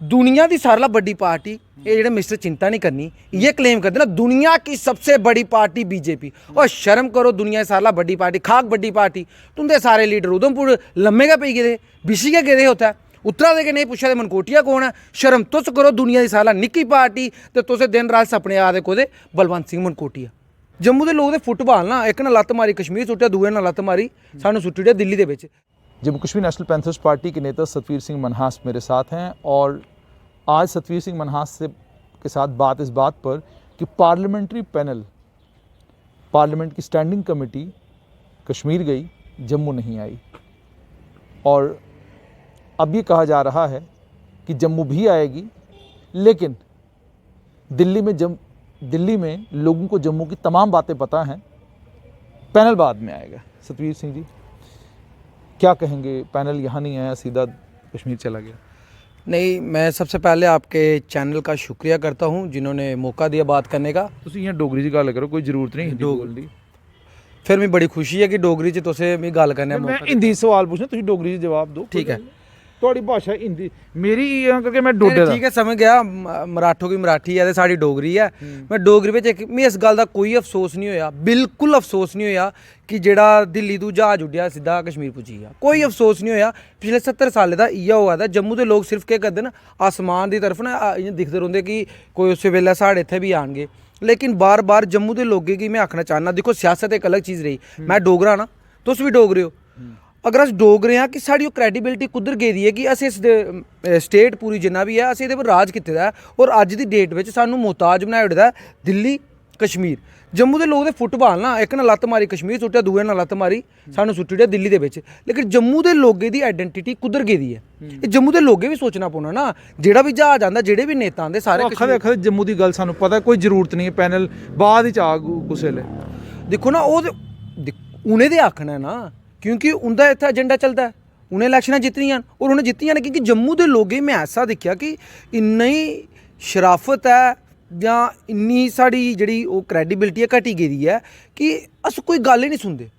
दुनिया की सारा बड़ी पार्टी ये जेडे मिस्टर चिंता नहीं करनी ये क्लेम करते ना दुनिया की सबसे बड़ी पार्टी बीजेपी। और शर्म करो, दुनिया की सारा बड़ी पार्टी खाक बड़ी पार्टी तुंदे सारे लीडर उधमपुर लम्मे गै पेई गेदे, बिशी गै गेदे होता है, उतरा दे के नहीं पुच्छा दे मनकोटिया कौन है। शर्म तुस करो, दुनिया की सारा निक्की पार्टी तो तुसें दिन रात सपने आ दे कोदे बलवंत सिंह मनकोटिया। जम्मू के लोग फुटबाल ना एक ने लत्त मारी कश्मीर सुट्टिया, दूए ने लत्त मारी सानू सुट्टी ओड़िया दिल्ली दे विच। Jammu Kashmir national panthers party के नेता सतवीर सिंह मनहास मेरे साथ हैं और आज सतवीर सिंह मनहास से के साथ बात इस बात पर कि पार्लियामेंट्री पैनल, पार्लियामेंट की स्टैंडिंग कमेटी कश्मीर गई, जम्मू नहीं आई और अब ये कहा जा रहा है कि जम्मू भी आएगी, लेकिन दिल्ली में लोगों को जम्मू की तमाम बातें पता हैं, पैनल बाद में आएगा। सतवीर सिंह जी क्या कहेंगे, पैनल यहाँ नहीं आया, सीधा कश्मीर चला गया? नहीं, मैं सबसे पहले आपके चैनल का शुक्रिया करता हूँ जिन्होंने मौका दिया बात करने का। तुसीं इ'यां डोगरी च गल करो, कोई जरूरत नहीं हिंदी बोलने दी। फिर मैं बड़ी खुशी है कि डोगरी च तुसें मी गल करने मैं हिंदी सवाल पूछना, तुसीं डोगरी च जवाब दो। ठीक है, थोड़ी भाषा हिंदी मेरी करके मैं डोडे दा। ठीक है, समझ गया। मराठों की मराठी है ते साड़ी डोगरी है। मैं डोगरी बिच एक मैं इस गल दा कोई अफसोस नहीं होया, बिल्कुल अफसोस नहीं होया कि जेड़ा दिल्ली तू जहाज उड्डिया सीधा कश्मीर पुज्जी गया, कोई अफसोस नहीं होया। पिछले 70 साल दा इ'यै होआ दा। जम्मू दे लोग सिर्फ केह् करदे न, आसमान दी तरफ ना इ'यां दिखदे रौंह्दे कि कोई उस वेल्लै साढ़े इत्थै भी आनगे, लेकिन बार बार जम्मू दे लोगें गी मैं आखना चाहना, देखो सियासत एक अलग चीज़ रही। मैं डोगरा ना, तुस भी डोगरे हो। अगर अस डोगरे हाँ कि साड़ी क्रैडिबिलिटी कुद्धर गेदी है कि अस इस स्टेट पूरी जिन्ना भी है अस एह्दे पर राज कीते दा है और अज्ज दी डेट में सानू मोहताज बनाई ओड़े दा है दिल्ली कश्मीर। जम्मू के लोग ते फुटबाल ना एक ने लत्त मारी कश्मीर सुट्टिया, दूए ने लत्त मारी सानू सुट्टी ओड़ेआ दिल्ली दे विच। लेकिन जम्मू के लोगों की आइडेंटिटी कुद्धर गेदी है, ये जम्मू के लोगें भी सोचना पौना ना। जेड़ा भी जहाज आंदा, जेड़े भी नेता आंदे सारे आखदे जम्मू की गल सानू पता, कोई जरूरत नहीं है, पैनल बाद ही आ कुछ वेले। देखो ना, वो उन्हें ते आखना है ना, क्योंकि उनका इतना एजेंडा चलता है, उन्हें इलैक्शन जितनियां और उन्हें जितनियां ने, क्योंकि जम्मू के लोगों में ऐसा दिखा कि इन्नी शराफत है या इन्नी साड़ी जी क्रैडिबिलिटी है घटी गेदी है कि अस कोई गल ही नहीं सुनते।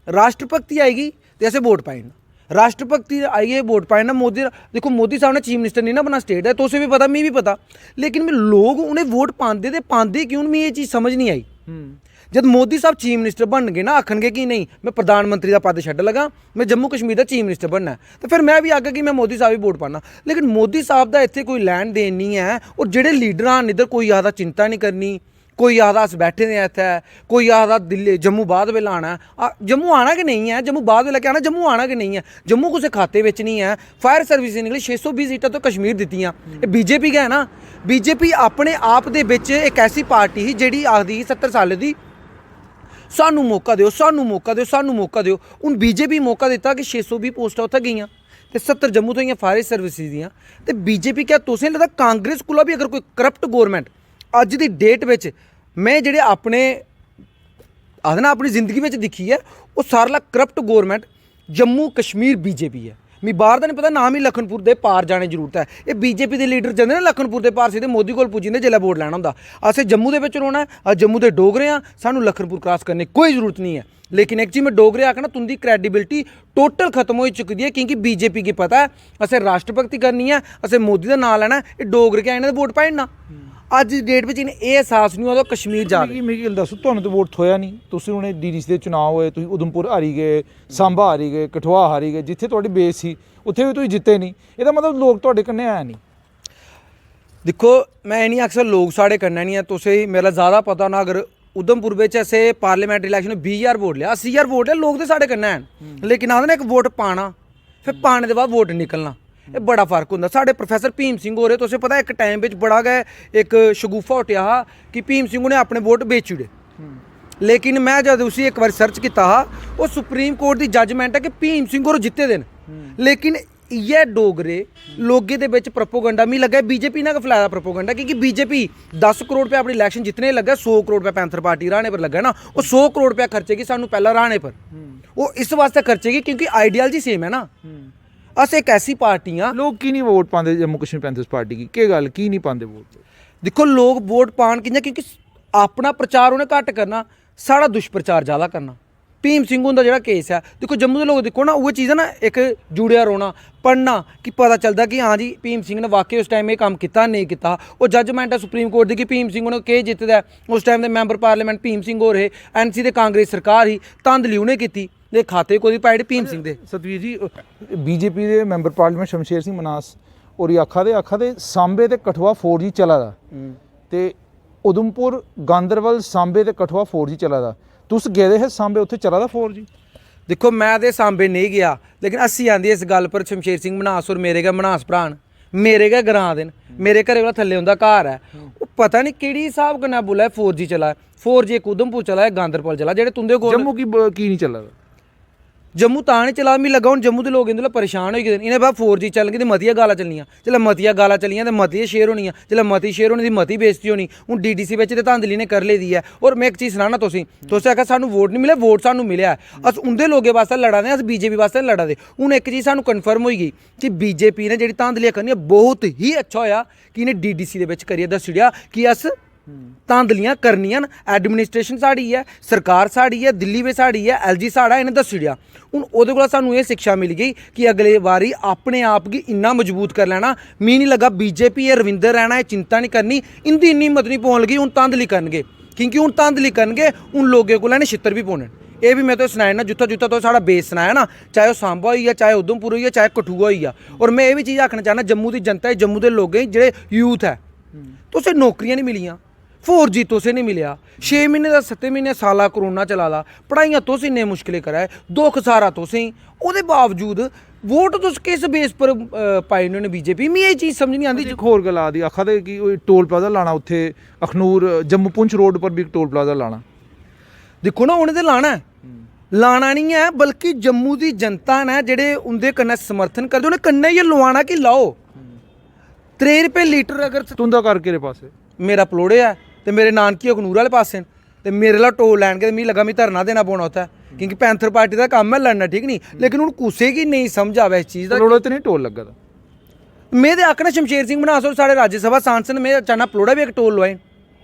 राष्ट्रभक्ति आएगी तो असें वोट पाई ना, राष्ट्रभक्ति आई है वोट पाए ना। मोदी देखो, मोदी साहब ने चीफ मिनिस्टर नहीं ना बना स्टेट है, तो उसे भी पता, मी भी पता, लेकिन लोग उन्हें वोट पाते तो पाते क्यों, मैं ये चीज़ समझ नहीं आई। जब मोदी साहब चीफ मिनिस्टर बन गए ना, आखनगे कि नहीं मैं प्रधानमंत्री का पद छड्ड लगा, मैं जम्मू कश्मीर का चीफ मिनिस्टर बनना है, तो फिर मैं भी आगे कि मैं मोदी साहब ही वोट पाना। लेकिन मोदी साहब का इत्थे कोई लैन देन नहीं है। और जेडे लीडर आन इधर, कोई आखदा चिंता नहीं करनी, कोई आखदा अस बैठे दे इत्थै, कोई आखदा दिल्ली जम्मू बाद वेले आना है। जम्मू आना कि नहीं है, जम्मू बाद वेले क्या आना, जम्मू आना कि नहीं है, जम्मू कुछ खाते विच नहीं है। फायर सर्विस निकली 620 सीटां तो कश्मीर दित्तियां, ये बीजेपी गै है ना। बीजेपी अपने आप दे विच एक ऐसी पार्टी ही जिहड़ी आखदी 70 साल दी सानू मौका दिओ, सानू मौका दिओ, सानू मौका दिओ। हुण बीजेपी मौका दिता कि 620 पोस्टां उत्थै गेइयां ते 70 जम्मू तो फायर सर्विसिज दियां। ते बीजेपी क्या तुसें लगदा कांग्रेस कोला भी अगर कोई करप्ट गौरमेंट अज्ज दी डेट विच, मैं जेह्ड़े अपने आखदे ना अपनी जिंदगी में दिक्खी है, वो सारा corrupt government Jammu Kashmir BJP है। मी बाहर का नहीं पता, ना ही लखनपुर के पार जाने की जरूरत है। ये बीजेपी के लीडर जंदे ना लखनपुर के पार सीधे मोदी कोल पुज्जी जंदे जिसलै वोट लैना होंदा। असें जम्मू दे विच रौह्ना है, जम्मू के डोगरे हाँ, सानू लखनपुर क्रॉस करने की कोई जरूरत नहीं है। लेकिन एक चीज़ मैं डोगरे आखना, तुंदी क्रैडिबिलिटी टोटल खत्म हो चुकी है, क्योंकि बीजेपी की पता है असें राष्ट्रभक्ति करनी है, असें मोदी का नाम लैना, ये डोगरे क्या इन्हें वोट पाए ना। अज दी डेट में इन्हें ये एहसास नहीं होता कश्मीर जा रहे। मेरी गल दसो, तुहानू तो वोट थोया नहीं, तुसीं हुणे डीडीसी दे चुनाव होए, तुसीं उधमपुर हारी गए, सांबा हारी गए, कठुआ हारी गए, जिथे तुहाडी बेस सी उत्थे भी तुसीं जित्ते नहीं। ਇਹਦਾ मतलब लोग तुहाडे कन्नै है नहीं। देखो, मैं नहीं अक्सर लोग साढ़े कन्नै नहीं है, तुसें मेरा ज़्यादा पता ना। अगर उधमपुर में असें पार्लीमेंट्री इलैक्शन 20,000 वोट लिया, 80,000 वोट लिया, लोग तो साढ़े कन्नै हैं, लेकिन आखदे ना एक वोट पाना फिर पाने के बाद वोट निकलना, ये बड़ा फर्क होंदा। साढ़े प्रोफैसर भीम सिंह होरें, तुसें पता एक टाइम बिच बड़ा गै एक शगुफा उट्ठिया हा कि भीम सिंह ने अपने वोट बेची ओड़े। लेकिन मैं जब उसी एक बार सर्च किया हा, वो सुप्रीम कोर्ट की जजमेंट है कि भीम सिंह होर जित्ते दे न। लेकिन इ'यै डोगरे लोगें दे विच प्रोपोगंडा मी लग्गा बीजेपी ने फैलाया प्रोपोगंडा, क्योंकि बीजेपी 10 करोड़ रुपया अपनी इलैक्शन जितने लग्गा, 100 करोड़ रुपया पैंथर पार्टी राणे पर लग्गा ना, वो 100 करोड़ रुपया खर्चेगी सानू पहला राणे पर। वो इस वास्ते खर्चेगी क्योंकि आइडियालजी सेम है ना। अस एक ऐसी पार्टी हाँ। लोग की नहीं वोट पाते जम्मू कश्मीर पैंथर्स पार्टी की, के गल की नहीं पाते वोट? देखो, लोग वोट पान कि'यां, क्योंकि अपना प्रचार उन्हें घट्ट करना, साढ़ा दुष्प्रचार ज़्यादा करना। ਭੀਮ ਸਿੰਘ ਹੁੰਦਾ ਜਿਹੜਾ ਕੇਸ ਆ, ਦੇਖੋ ਜੰਮੂ ਦੇ ਲੋਕ ਦੇਖੋ ਨਾ, ਉਹ ਚੀਜ਼ ਹੈ ਨਾ, ਇੱਕ ਜੁੜਿਆ ਰੋਣਾ ਪੜ੍ਹਨਾ ਕਿ ਪਤਾ ਚੱਲਦਾ ਕਿ ਹਾਂ ਜੀ ਭੀਮ ਸਿੰਘ ਨੇ ਵਾਕਈ ਉਸ ਟਾਈਮ ਇਹ ਕੰਮ ਕੀਤਾ ਨਹੀਂ ਕੀਤਾ। ਉਹ ਜੱਜਮੈਂਟ ਹੈ ਸੁਪਰੀਮ ਕੋਰਟ ਦੀ ਕਿ ਭੀਮ ਸਿੰਘ ਉਹਨੇ ਕੇ ਜਿੱਤਦਾ, ਉਸ ਟਾਈਮ ਦੇ ਮੈਂਬਰ ਪਾਰਲੀਮੈਂਟ ਭੀਮ ਸਿੰਘ ਹੋ ਰਹੇ, ਐਨਸੀ ਦੇ ਕਾਂਗਰਸ ਸਰਕਾਰ ਹੀ ਧਾਂਦਲੀ ਉਹਨੇ ਕੀਤੀ, ਦੇ ਖਾਤੇ ਕੋਈ ਪਾਏ ਭੀਮ ਸਿੰਘ ਦੇ। ਸਤਵੀਰ ਜੀ, ਬੀਜੇਪੀ ਦੇ ਮੈਂਬਰ ਪਾਰਲੀਮੈਂਟ ਸ਼ਮਸ਼ੇਰ ਸਿੰਘ ਮਨਹਾਸ ਔਰ ਆਖਾ ਦੇ ਸਾਂਬੇ ਤੇ ਕਠੂਆ 4G ਚਲਾ ਦਾ ਤੇ ਉਦਮਪੁਰ ਗਾਂਦਰਬਲ ਸਾਂਬੇ ਤੇ ਕਠੂਆ 4G ਚਲਾ ਦਾ, ਤੁਸੀਂ ਗਏ ਹੈ ਸਾਂਬੇ ਉੱਥੇ ਚਲਾ ਦਾ 4G? ਦੇਖੋ ਮੈਂ ਤੇ ਸਾਂਬੇ ਨਹੀਂ ਗਿਆ, ਲੇਕਿਨ ਅਸੀਂ ਆਂਦੀ ਇਸ ਗੱਲ ਪਰ ਸ਼ਮਸ਼ੇਰ ਸਿੰਘ ਮਨਹਾਸ ਔਰ ਮੇਰੇ ਮਨਹਾਸ ਭਰਾਣ ਮੇਰੇ ਗਰਾਂ ਦੇ ਮੇਰੇ ਘਰੇ ਵਾਲਾ ਥੱਲੇ ਹੁੰਦਾ ਘਰ ਹੈ, ਉਹ ਪਤਾ ਨਹੀਂ ਕਿਹੜੀ ਹਿਸਾਬ ਕਨਾ ਬੋਲਿਆ 4G ਚਲਾ, 4G ਇੱਕ ਉਦਮਪੁਰ ਚਲਾ, ਗਾਂਦਰਬਲ ਚਲਾ, ਜਿਹੜੇ ਤੁੰਦੇ ਕੋਲ ਜੰਮੂ ਕੀ ਨਹੀਂ ਚੱਲਾ? ਜੰਮੂ ਤਾਂ ਨਹੀਂ ਚਲਾ, ਮੈਨੂੰ ਲੱਗਾ ਹੁਣ ਜੰਮੂ ਦੇ ਲੋਕ ਇਹਦੇ ਪਰੇਸ਼ਾਨ ਹੋਈ ਗਏ, ਇਹਨੇ ਬਾ 4G ਚੱਲਣਗੇ ਤੇ ਮਤੀਆਂ ਗਾਲਾਂ ਚੱਲੀਆਂ, ਚਲ ਮਤੀਆਂ ਗਾਲਾਂ ਚੱਲੀਆਂ ਤੇ ਮਤੀ ਸ਼ੇਅਰ ਹੋਣੀਆਂ, ਚਲ ਮਤੀ ਸ਼ੇਅਰ ਹੋਣੀ ਦੀ ਮਤੀ ਬੇਇੱਜ਼ਤੀ ਹੋਣੀ। ਹੁਣ DDC ਵਿੱਚ ਤੇ ਧਾਂਦਲੀ ਨੇ ਕਰ ਲਈ ਦੀ ਹੈ। ਔਰ ਮੈਂ ਇੱਕ ਚੀਜ਼ ਸੁਣਾਣਾ, ਤੁਸੀਂ ਆਖਿਆ ਸਾਨੂੰ ਵੋਟ ਨਹੀਂ ਮਿਲਿਆ, ਵੋਟ ਸਾਨੂੰ ਮਿਲਿਆ, ਅਸੀਂ ਉਹਦੇ ਲੋਕੇ ਵਾਸਤੇ ਲੜਾ ਦੇ, ਅਸੀਂ BJP ਵਾਸਤੇ ਲੜਾ ਦੇ। ਹੁਣ ਇੱਕ ਚੀਜ਼ ਸਾਨੂੰ ਕਨਫਰਮ ਹੋਈ ਗਈ ਕਿ BJP ਨੇ ਜਿਹੜੀ ਧਾਂਦਲੀਆਂ ਕਰਨੀਆਂ ਬਹੁਤ ਹੀ ਅੱਛਾ ਹੋਇਆ ਕਿ ਇਹਨੇ DDC ਦੇ ਵਿੱਚ ਕਰੀਏ ਦੱਸਿਆ ਕਿ ਅਸ ਧਾਂਦਲੀਆਂ ਕਰਨੀਆਂ, ਐਡਮਿਨਿਸਟ੍ਰੇਸ਼ਨ ਸਾੜੀ ਹੈ, ਸਰਕਾਰ ਸਾੜੀ ਹੈ, ਦਿੱਲੀ ਵਿੱਚ ਸਾੜੀ ਹੈ, LG ਸਾੜਾ, ਇਹਨੇ ਦੱਸਿਆ। ਹੁਣ ਉਹਦੇ ਕੋਲ ਸਾਨੂੰ ਇਹ ਸਿੱਖਿਆ ਮਿਲ ਗਈ ਕਿ ਅਗਲੇ ਵਾਰੀ ਆਪਣੇ ਆਪ ਕੀ ਇੰਨਾ ਮਜ਼ਬੂਤ ਕਰ ਲੈਣਾ। ਮੀਂਹ ਨਹੀਂ ਲੱਗਾ BJP ਇਹ ਰਵਿੰਦਰ ਰਹਿਣਾ, ਇਹ ਚਿੰਤਾ ਨਹੀਂ ਕਰਨੀ, ਇੰਦੀ ਇੰਨੀ ਹਿੰਮਤ ਨਹੀਂ ਪਾਉਣ ਲੱਗੀ। ਹੁਣ ਧਾਂਦਲੀ ਕਰਨਗੇ, ਕਿਉਂਕਿ ਹੁਣ ਧਾਂਦਲੀ ਕਰਨਗੇ ਹੁਣ ਲੋਗੇ ਕੋਲ ਇਹਨੇ ਛਿੱਤਰ ਵੀ ਪਾਉਣੇ। ਇਹ ਵੀ ਮੈਂ ਤਾਂ ਸੁਣਾਇਆ ਨਾ, ਜਿੱਥੋਂ ਤੋਂ ਸਾਡਾ ਬੇਸ ਸੁਣਾਇਆ ਨਾ, ਚਾਹੇ ਉਹ ਸਾਂਬਾ ਹੋਈ ਆ, ਚਾਹੇ ਉਦਮਪੁਰ ਹੋਈ ਆ, ਚਾਹੇ ਕਠੂਆ ਹੋਈ ਆ। ਔਰ ਮੈਂ ਇਹ ਵੀ ਚੀਜ਼ ਆਖਣਾ ਚਾਹੁੰਦਾ, ਜੰਮੂ ਦੀ ਜਨਤਾ, ਜੰਮੂ ਦੇ ਲੋਕ ਜਿਹੜੇ ਯੂਥ ਹੈ, ਤੁਸੀਂ ਨੌਕਰੀਆਂ ਨਹੀਂ ਮਿਲੀਆਂ, 4G ਤੁਸੀਂ ਨਹੀਂ ਮਿਲਿਆ, 6 ਮਹੀਨੇ ਦਾ 7 ਮਹੀਨੇ ਸਾਲਾ ਕਰੋਨਾ ਚਲਾ ਲਾ, ਪੜ੍ਹਾਈਆਂ ਤੁਸੀਂ ਇੰਨੇ ਮੁਸ਼ਕਿਲ ਕਰਾਏ, ਦੁੱਖ ਸਾਰਾ ਤੁਸੀਂ, ਉਹਦੇ ਬਾਵਜੂਦ ਵੋਟ ਤੁਸੀਂ ਕਿਸ ਬੇਸ ਪਰ ਪਾਈ ਨੇ BJP? ਮੈਂ ਇਹ ਚੀਜ਼ ਸਮਝ ਨਹੀਂ ਆਉਂਦੀ। ਇੱਕ ਹੋਰ ਗੱਲ ਆਦੀ ਆਖਾ ਦੇ ਕਿ ਉਹ ਟੋਲ ਪਲਾਜ਼ਾ ਲਾਣਾ ਉੱਥੇ ਅਖਨੂਰ ਜੰਮੂ ਪੁੰਛ ਰੋਡ ਪਰ ਵੀ ਇੱਕ ਟੋਲ ਪਲਾਜ਼ਾ ਲਾਣਾ। ਦੇਖੋ ਨਾ ਉਹਨੇ ਤੇ ਲਾਣਾ ਨਹੀਂ ਹੈ, ਬਲਕਿ ਜੰਮੂ ਦੀ ਜਨਤਾ ਨੇ ਜਿਹੜੇ ਉਹਦੇ ਕੰਨੇ ਸਮਰਥਨ ਕਰਦੇ ਉਹਨੇ ਕੰਨੇ ਹੀ ਲਵਾਣਾ ਕਿ ਲਾਓ। 3 ਰੁਪਏ ਲੀਟਰ ਅਗਰ ਤੁੰਦਾ ਕਰਕੇ ਦੇ ਪਾਸੇ ਮੇਰਾ ਪਲੋੜੇ ਹੈ ਤੇ ਮੇਰੇ ਨਾਨਕੀ ਅਖਨੂਰ ਵਾਲੇ ਪਾਸੇ ਤੇ ਮੇਰੇ ਲਾ ਟੋਲ ਲੈਣ ਕੇ ਮੈਨੂੰ ਲੱਗਾ ਮੈਂ ਧਰਨਾ ਦੇਣਾ ਪਾਉਣਾ ਉੱਥੇ, ਕਿਉਂਕਿ ਪੈਂਥਰ ਪਾਰਟੀ ਦਾ ਕੰਮ ਹੈ ਲੜਨਾ, ਠੀਕ ਨਹੀਂ। ਲੇਕਿਨ ਹੁਣ ਕੁਸੇ ਕੀ ਨਹੀਂ ਸਮਝ ਆਵੇ ਇਸ ਚੀਜ਼ ਦਾ, ਪਲੋੜਾ ਤੇ ਨਹੀਂ ਟੋਲ ਲੱਗਾ ਦਾ। ਮੈਂ ਤੇ ਆਖਣਾ ਸ਼ਮਸ਼ੇਰ ਸਿੰਘ ਮਨਹਾਸ ਔਰ ਸਾਡੇ ਰਾਜ ਸਭਾ ਸਾਂਸਦ ਮੈਂ ਚਾਹਨਾ ਪਲੋੜਾ ਵੀ ਇੱਕ ਟੋਲ ਲਵਾਏ,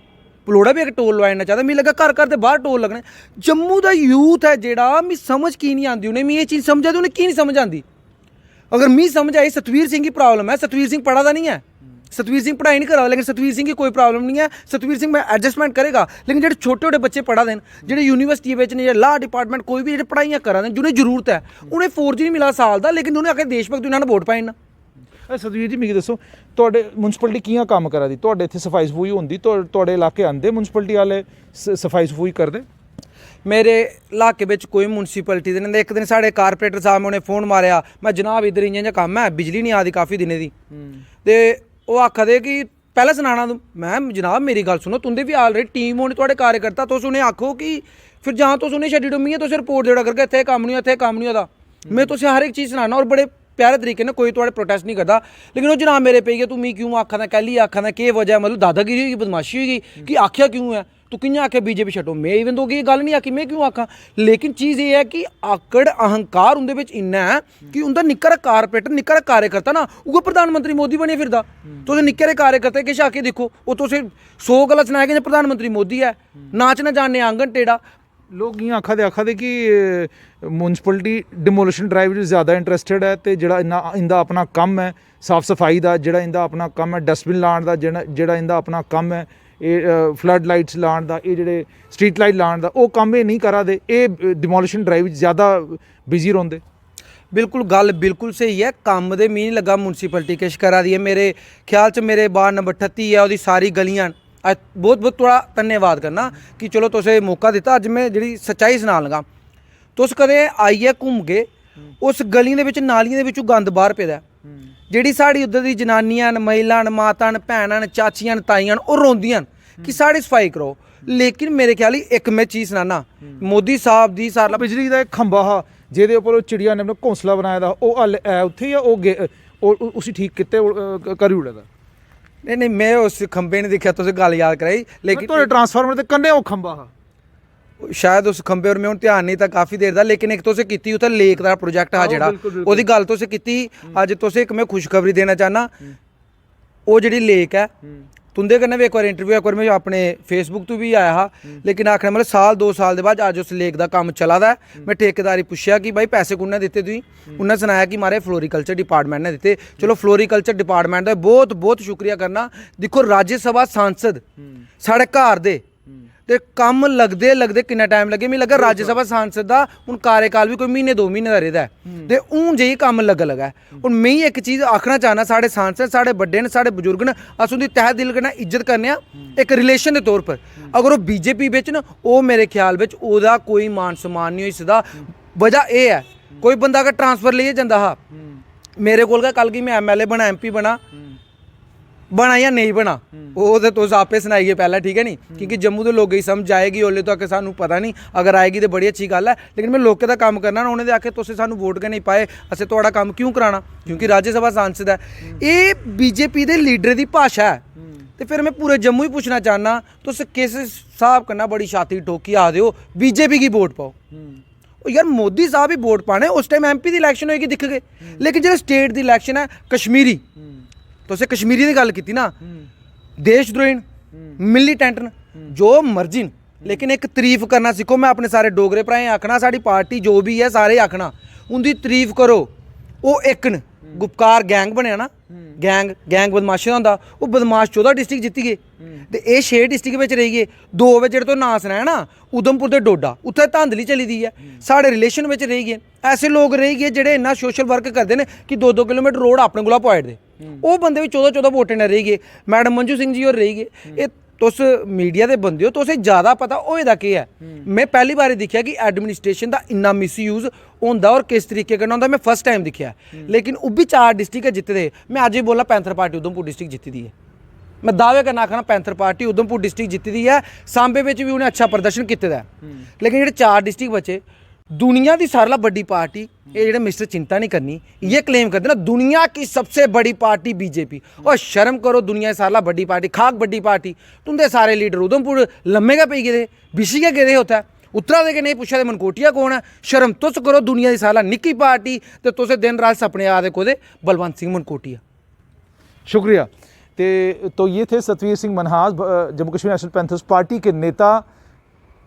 ਪਲੋੜਾ ਵੀ ਇੱਕ ਟੋਲ ਲਵਾਉਣਾ ਚਾਹਦਾ। ਮੈਨੂੰ ਲੱਗਾ ਘਰ ਦੇ ਬਾਹਰ ਟੋਲ ਲੱਗਣੇ। ਜੰਮੂ ਦਾ ਯੂਥ ਹੈ ਜਿਹੜਾ ਮੈਂ ਸਮਝ ਕੀ ਨਹੀਂ ਆਉਂਦੀ, ਉਹਨੇ ਮੈਂ ਇਹ ਚੀਜ਼ ਸਮਝਾ ਤੇ ਉਹਨੇ ਕੀ ਨਹੀਂ ਸਮਝ ਆਉਂਦੀ। ਅਗਰ ਮੈਂ ਸਮਝ ਆਈ ਸਤਵੀਰ ਸਿੰਘ ਦੀ ਪ੍ਰੋਬਲਮ ਹੈ, ਸਤਵੀਰ ਸਿੰਘ ਪੜ੍ਹਾ ਦਾ ਨਹੀਂ ਹੈ, सतवीर सिंह पढ़ाई नहीं करा, लेकिन सतवीर सिंह की कोई प्रॉब्लम नहीं है, सतवीर सिंह में एडजस्टमेंट करेगा। लेकिन जो छोटे छोटे बच्चे पढ़ा दें, जो यूनिवर्सिटी में लॉ डिपार्टमेंट कोई भी जो पढ़ाइयाँ करा दें, जिन्हें जरूरत है, उन्हें 4G नहीं मिला साल का, लेकिन उन्हें आके देश भक्त उन्होंने वोट पाए ना। ਸਤਵੀਰ ਜੀ ਮੈਨੂੰ ਦੱਸੋ, ਤੁਹਾਡੇ ਮੁਨਸਪੈਲਿਟੀ ਕੀਆਂ ਕੰਮ ਕਰਾ ਦੀ? ਤੁਹਾਡੇ ਇੱਥੇ ਸਫਾਈ ਸਫੂਈ ਹੁੰਦੀ? ਤੁਹਾਡੇ ਇਲਾਕੇ ਆਂਦੇ ਮੁਨਸਪੈਲਿਟੀ ਵਾਲੇ ਸਫਾਈ ਸਫੂਈ ਕਰਦੇ? मेरे इलाके में कोई म्यूनसिपैलिटी दे नहीं। एक दिन साढ़े कारपोरेटर साहब ने फोन मारिया, मैं जनाब इधर इ'यां कम है, बिजली नहीं आती काफ़ी दिनों की, तो वो आखा दे कि पहले सुनाना तुम। मैं जनाब मेरी गल सुनो, तुंदे भी ऑलरेडी टीम होनी, थोड़े कार्यकर्ता, तुस उन्हें आखो कि फिर जहाँ तुस उन्हें छड्डी डुम्मी तुस रिपोर्ट देड़ा करके इत्थे कम्म नहीं, इत्थे कम्म नहीं होता। मैं तुसें हर एक चीज़ सुनाना और बड़े प्यारे तरीके ने, कोई थोड़े प्रोटेस्ट नहीं करता। लेकिन वो जनाब मेरे पे गए, तू मी क्यों आखा दा, कैली आखा दा, केह् वजह, मतलब दादागिरी होगी, बदमाशी होगी कि आख्या क्यों है, तू कि'यां आखे BJP छड्डो। मैं इवन तो ये गल नहीं आखी, मैं क्यों आखा। लेकिन चीज़ ये है कि आकड़ अहंकार उंदे विच इन्ना है कि उंदा निक्का रा कारपोरेटर, निक्का रा कार्यकर्ता ना उ'ऐ प्रधानमंत्री मोदी बने फिरदा। तुस निक्के रे कार्यकर्ता किश आके देखो, वो तुसें 100 गल्लां सनाए कि प्रधानमंत्री मोदी है, नाच ना जाने आंगन टेढ़ा। लोग इ'यां आखा दे कि म्यूनसिपैलिटी डिमोलिशन ड्राइव च ज़्यादा इंटरस्टिड है, तो जेह्ड़ा इंदा अपना कम्म है साफ सफाई का, जेह्ड़ा इंदा अपना कम्म है डस्टबिन लाने का, जेह्ड़ा इंदा अपना कम्म है फ्लड लाइट्स लाने का, ये जेह्ड़े स्ट्रीट लाइट लाने का, वो कम्म ये नहीं करा दे, ये डिमोलिशन ड्राइव ज़्यादा बिजी रौंदे। बिल्कुल गल बिल्कुल सही है, कम्म दे मी नहीं लगा म्यूनसिपैलिटी किश करा दी है। मेरे ख्याल च मेरे वार्ड नंबर 38 है, उसदी सारी गलियां अज बहुत बहुत थोड़ा धन्यवाद करना कि चलो तुसें मौका दिता। अज मैं जी सच्चाई सुना लगा, तुस कदें आइए घूम के उस गलियां दे विच नालियां दे विचों गंद बाहर पेदा, ਜਿਹੜੀ ਸਾਡੀ ਉੱਧਰ ਦੀ ਜਨਾਨੀਆਂ ਮਹਿਲਾ ਮਾਤਾ ਭੈਣਾਂ ਚਾਚੀਆਂ ਤਾਈਆਂ ਉਹ ਰੋਂਦੀਆਂ ਕਿ ਸਾਡੀ ਸਫਾਈ ਕਰੋ। ਲੇਕਿਨ ਮੇਰੇ ਖਿਆਲ ਇੱਕ ਮੈਂ ਚੀਜ਼ ਸੁਣਾਨਾ, ਮੋਦੀ ਸਾਹਿਬ ਦੀ ਸਾਰਾ ਬਿਜਲੀ ਦਾ ਇੱਕ ਖੰਭਾ ਹਾ ਜਿਹਦੇ ਉੱਪਰ ਉਹ ਚਿੜੀਆਂ ਨੇ ਆਪਣਾ ਘੋਂਸਲਾ ਬਣਾਇਆ ਦਾ, ਉਹ ਉੱਥੇ ਹੀ ਉਹ ਉਸੇ ਠੀਕ ਕੀਤੇ ਕਰੀ ਉੜਦਾ। नहीं मैं उस खंबे ने देखा, तुझे गल याद कराई। लेकिन ਤੁਹਾਡੇ ਟਰਾਂਸਫਾਰਮਰ ਦੇ ਕੰਢੇ ਉਹ ਖੰਭਾ ਹਾ, शायद उस खंबे और मैं हूँ ध्यान नहीं था काफ़ी देर का। लेकिन एक तुसें कीती उत्थे लेक का प्रोजेक्ट हा जेड़ा, ओहदी गल तुसें कीती। अज तुसें एक मैं खुशखबरी देना चाहना, वो जिहड़ी लेक है तुंदे कन्नै भी एक बार इंटरव्यू एक बार मैं अपने फेसबुक तो भी आया हा, लेकिन आखना मतलब साल 2 साल दे बाद अज उस लेक दा कम्म चला दा है। मैं ठेकेदारी पुच्छया कि भाई पैसे कुन्नै दित्ते तुसीं, उन्नै सनाया कि मारे फ्लोरीकल्चर डिपार्टमेंट ने दित्ते। चलो फ्लोरीकल्चर डिपार्टमेंट दा बहुत बहुत शुक्रिया करना। दिक्खो राज्य सभा सांसद साढ़े घर दे ते कम्म लगदे लगदे किन्ना टाइम लगे, मिगी लग्गा राज्य सभा सांसद दा हूँ कार्यकाल भी कोई महीने 2 महीने दा रेह्दा है ते हूँ जेही कम्म लगा है। हूँ में एक चीज़ आखना चाहना, साढ़े सांसद साढ़े बड्डे न साढ़े बजुर्ग न, अस उंदी तह दिल कन्नै इज्जत करने आं एक रिलेशन दे तौर पर। अगर वो बीजेपी बिच न, वो मेरे ख्याल बिच ओह्दा कोई मान सम्मान नहीं होई सकदा। वजह एह् है कोई बंदा अगर ट्रांसफर लेइयै जंदा हा मेरे कोल गै कल गी मैं MLA बना MP बना या नहीं बना वो तो तुस आपे सनाइए पहले, ठीक है नी, क्योंकि जम्मू के लोगों की समझ आएगी ओल्ले तो आके सानू पता नहीं, अगर आएगी तो बड़ी अच्छी गल है। लेकिन मैं लोकें का काम करना ना, उन्हें आखे तुस सानू वोट के नहीं पाए असें तुहाड़ा काम क्यों कराना, क्योंकि राज्यसभा सांसद है। ये बीजेपी के लीडर की भाशा है। तो फिर मैं पूरे जम्मू ही पूछना चाहना, तुस किस हिसाब कन्नै बड़ी छाती ठोकी आखदे हो बीजेपी की वोट पाओ। यार मोदी साहब ही वोट पाने, उस टाइम MP की इलैक्शन होएगी दिख गए, लेकिन जो स्टेट की इलैक्शन है कश्मीरी, तुसें कश्मीरी की गल की ना, देशद्रोही मिलीटेंट न जो मर्जी न, लेकिन एक तारीफ करना सीखो। मैं अपने सारे डोगरे भ्राएं आखना, साड़ी पार्टी जो भी है सारे आखना उनकी तारीफ करो। वो एक न गुपकार गैंग बनया ना, गैंग बदमाशी का होंदा, वो बदमाश 14 डिस्ट्रिक्ट जीती गए ते ये 6 डिस्ट्रिक्ट में रही गए। 2 जेह्ड़े तो नां सनाया ना, उधमपुर ते डोडा, उत्थे धांधली चली दी है, साढ़े रिलेशन में रही गए। ऐसे लोग रही गए जेह्ड़े इन्ना सोशल वर्क करते हैं कि 2-2 किलोमीटर रोड अपने कोला पुआई दे, वो बंदे भी 14-14 वोटें ने रही गए। मैडम मंजू सिंह जी होर रही गए। ये तुस मीडिया के बंदे हो, तुसें ज़्यादा पता होएदा केह् है। मैं पहली बारी दिक्खेआ कि एडमिनिस्ट्रेशन का इन्ना मिसयूज होंदा और किस तरीके कन्नै होंदा, मैं फर्स्ट टाइम दिक्खेआ। लेकिन वो भी 4 डिस्ट्रिक्ट जित्ते दे। मैं अज ही बोला पैंथर पार्टी उधमपुर डिस्ट्रिक्ट जित्ती दी है, मैं दावे कन्नै आखना पैंथर पार्टी उधमपुर डिस्ट्रिक्ट जित्ती दी है। सांबे बिच भी उन्हें अच्छा प्रदर्शन कीते दा है। लेकिन जेह्ड़े 4 डिस्ट्रिक्ट बचे, दुनिया की सारे बड़ी पार्टी, ये जेह्ड़े मिस्टर चिंता नहीं करनी ये क्लेम करते ना दुनिया की सबसे बड़ी पार्टी बीजेपी। और शर्म करो, दुनिया की सारे बड़ी पार्टी खाक बड़ी पार्टी, तुंदे सारे लीडर उधमपुर लम्मे गै पेई गेदे, बिशी गै गेदे उत्थै, उतरा दे के नहीं पुच्छा दे मनकोटिया कौन है। शर्म तुस करो, दुनिया की सारा निक्की पार्टी ते तुसें दिन रात सपने आ दे कोदे बलवंत सिंह मनकोटिया। शुक्रिया। तो ये थे Satveer Singh Manhas, Jammu Kashmir national panthers party के नेता।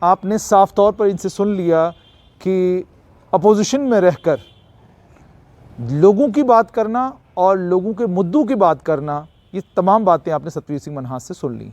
आपने साफ तौर पर इनसे सुन लिया कि अपोजिशन में रहकर लोगों की बात करना और लोगों के मुद्दों की बात करना, ये तमाम बातें आपने सतवीर सिंह मनहास से सुन ली।